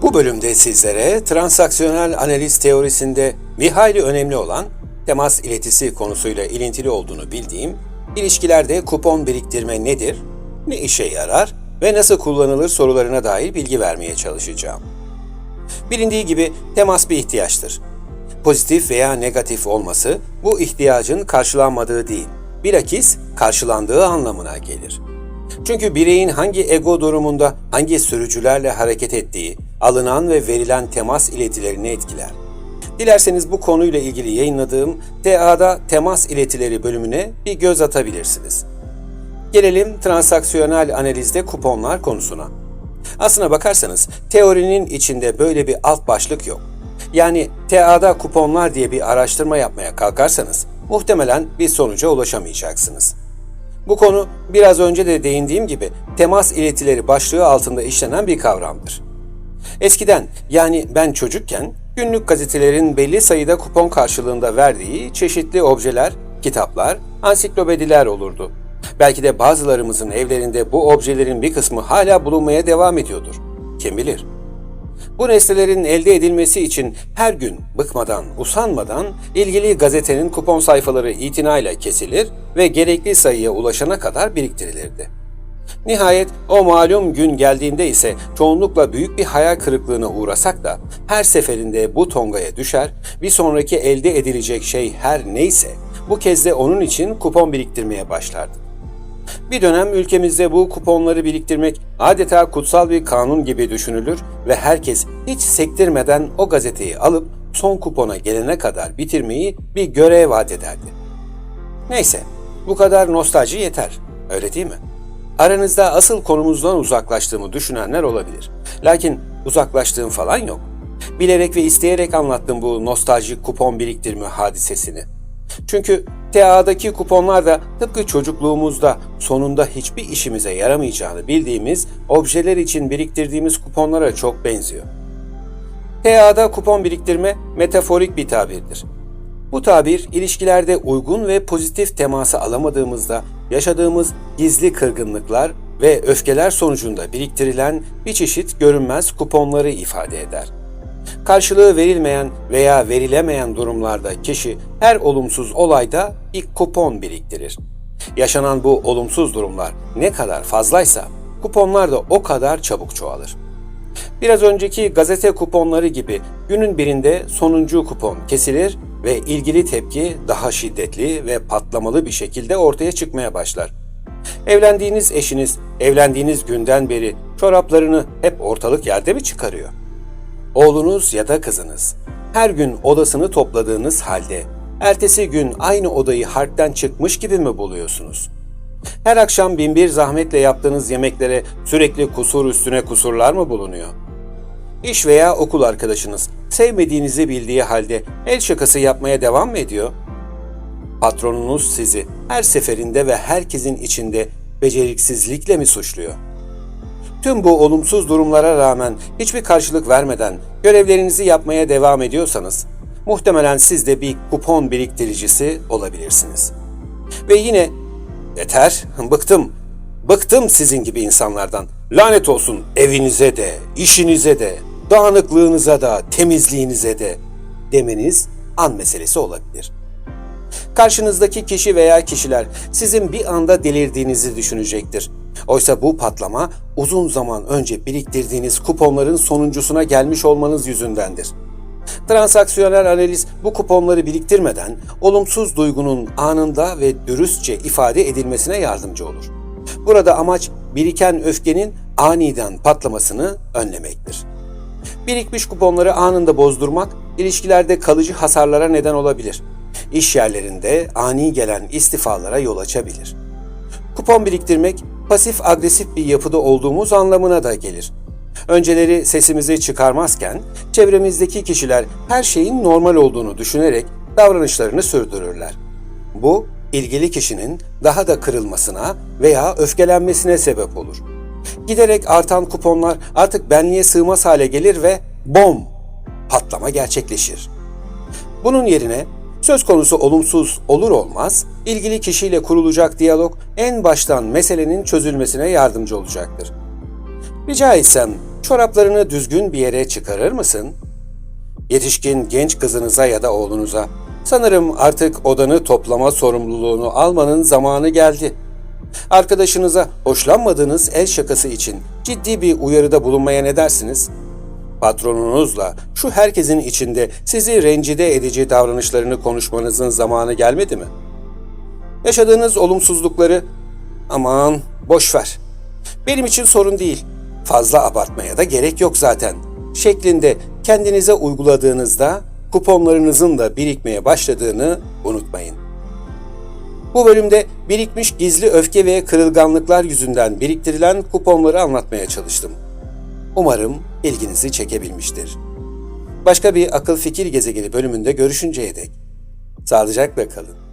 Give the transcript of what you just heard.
Bu bölümde sizlere transaksiyonel analiz teorisinde bir hayli önemli olan temas iletisi konusuyla ilintili olduğunu bildiğim ilişkilerde kupon biriktirme nedir, ne işe yarar ve nasıl kullanılır sorularına dair bilgi vermeye çalışacağım. Bilindiği gibi temas bir ihtiyaçtır. Pozitif veya negatif olması bu ihtiyacın karşılanmadığı değil, bilakis karşılandığı anlamına gelir. Çünkü bireyin hangi ego durumunda hangi sürücülerle hareket ettiği, alınan ve verilen temas iletilerini etkiler. Dilerseniz bu konuyla ilgili yayınladığım TA'da temas iletileri bölümüne bir göz atabilirsiniz. Gelelim transaksiyonel analizde kuponlar konusuna. Aslına bakarsanız teorinin içinde böyle bir alt başlık yok. Yani TA'da kuponlar diye bir araştırma yapmaya kalkarsanız muhtemelen bir sonuca ulaşamayacaksınız. Bu konu biraz önce de değindiğim gibi temas iletileri başlığı altında işlenen bir kavramdır. Eskiden yani ben çocukken günlük gazetelerin belli sayıda kupon karşılığında verdiği çeşitli objeler, kitaplar, ansiklopediler olurdu. Belki de bazılarımızın evlerinde bu objelerin bir kısmı hala bulunmaya devam ediyordur. Kim bilir? Bu nesnelerin elde edilmesi için her gün bıkmadan, usanmadan ilgili gazetenin kupon sayfaları itinayla kesilir ve gerekli sayıya ulaşana kadar biriktirilirdi. Nihayet o malum gün geldiğinde ise çoğunlukla büyük bir hayal kırıklığına uğrasak da her seferinde bu tongaya düşer, bir sonraki elde edilecek şey her neyse bu kez de onun için kupon biriktirmeye başlardık. Bir dönem ülkemizde bu kuponları biriktirmek adeta kutsal bir kanun gibi düşünülür ve herkes hiç sektirmeden o gazeteyi alıp son kupona gelene kadar bitirmeyi bir görev vaat ederdi. Neyse, bu kadar nostalji yeter, öyle değil mi? Aranızda asıl konumuzdan uzaklaştığımı düşünenler olabilir. Lakin uzaklaştığım falan yok. Bilerek ve isteyerek anlattım bu nostaljik kupon biriktirme hadisesini. Çünkü TA'daki kuponlar da tıpkı çocukluğumuzda sonunda hiçbir işimize yaramayacağını bildiğimiz objeler için biriktirdiğimiz kuponlara çok benziyor. TA'da kupon biriktirme metaforik bir tabirdir. Bu tabir ilişkilerde uygun ve pozitif teması alamadığımızda yaşadığımız gizli kırgınlıklar ve öfkeler sonucunda biriktirilen bir çeşit görünmez kuponları ifade eder. Karşılığı verilmeyen veya verilemeyen durumlarda kişi her olumsuz olayda bir kupon biriktirir. Yaşanan bu olumsuz durumlar ne kadar fazlaysa kuponlar da o kadar çabuk çoğalır. Biraz önceki gazete kuponları gibi günün birinde sonuncu kupon kesilir ve ilgili tepki daha şiddetli ve patlamalı bir şekilde ortaya çıkmaya başlar. Evlendiğiniz eşiniz evlendiğiniz günden beri çoraplarını hep ortalık yerde mi çıkarıyor? Oğlunuz ya da kızınız her gün odasını topladığınız halde ertesi gün aynı odayı harpten çıkmış gibi mi buluyorsunuz? Her akşam binbir zahmetle yaptığınız yemeklere sürekli kusur üstüne kusurlar mı bulunuyor? İş veya okul arkadaşınız sevmediğinizi bildiği halde el şakası yapmaya devam mı ediyor? Patronunuz sizi her seferinde ve herkesin içinde beceriksizlikle mi suçluyor? Tüm bu olumsuz durumlara rağmen hiçbir karşılık vermeden görevlerinizi yapmaya devam ediyorsanız, muhtemelen siz de bir kupon biriktiricisi olabilirsiniz. Ve yine, yeter, bıktım sizin gibi insanlardan, lanet olsun evinize de, işinize de, dağınıklığınıza da, temizliğinize de demeniz an meselesi olabilir. Karşınızdaki kişi veya kişiler sizin bir anda delirdiğinizi düşünecektir. Oysa bu patlama uzun zaman önce biriktirdiğiniz kuponların sonuncusuna gelmiş olmanız yüzündendir. Transaksiyonel analiz bu kuponları biriktirmeden olumsuz duygunun anında ve dürüstçe ifade edilmesine yardımcı olur. Burada amaç biriken öfkenin aniden patlamasını önlemektir. Birikmiş kuponları anında bozdurmak ilişkilerde kalıcı hasarlara neden olabilir. İş yerlerinde ani gelen istifalara yol açabilir. Kupon biriktirmek pasif agresif bir yapıda olduğumuz anlamına da gelir. Önceleri sesimizi çıkarmazken çevremizdeki kişiler her şeyin normal olduğunu düşünerek davranışlarını sürdürürler. Bu ilgili kişinin daha da kırılmasına veya öfkelenmesine sebep olur. Giderek artan kuponlar artık benliğe sığmaz hale gelir ve bom! Patlama gerçekleşir. Bunun yerine söz konusu olumsuz olur olmaz, ilgili kişiyle kurulacak diyalog en baştan meselenin çözülmesine yardımcı olacaktır. Rica etsem Çoraplarını düzgün bir yere çıkarır mısın? Yetişkin genç kızınıza ya da oğlunuza, sanırım artık odanı toplama sorumluluğunu almanın zamanı geldi. Arkadaşınıza hoşlanmadığınız el şakası için ciddi bir uyarıda bulunmaya ne dersiniz? Patronunuzla şu herkesin içinde sizi rencide edici davranışlarını konuşmanızın zamanı gelmedi mi? Yaşadığınız olumsuzlukları, aman boş ver, benim için sorun değil, fazla abartmaya da gerek yok zaten şeklinde kendinize uyguladığınızda kuponlarınızın da birikmeye başladığını unutmayın. Bu bölümde birikmiş gizli öfke ve kırılganlıklar yüzünden biriktirilen kuponları anlatmaya çalıştım. Umarım ilginizi çekebilmiştir. Başka bir akıl fikir gezegeni bölümünde görüşünceye dek sağlıcakla kalın.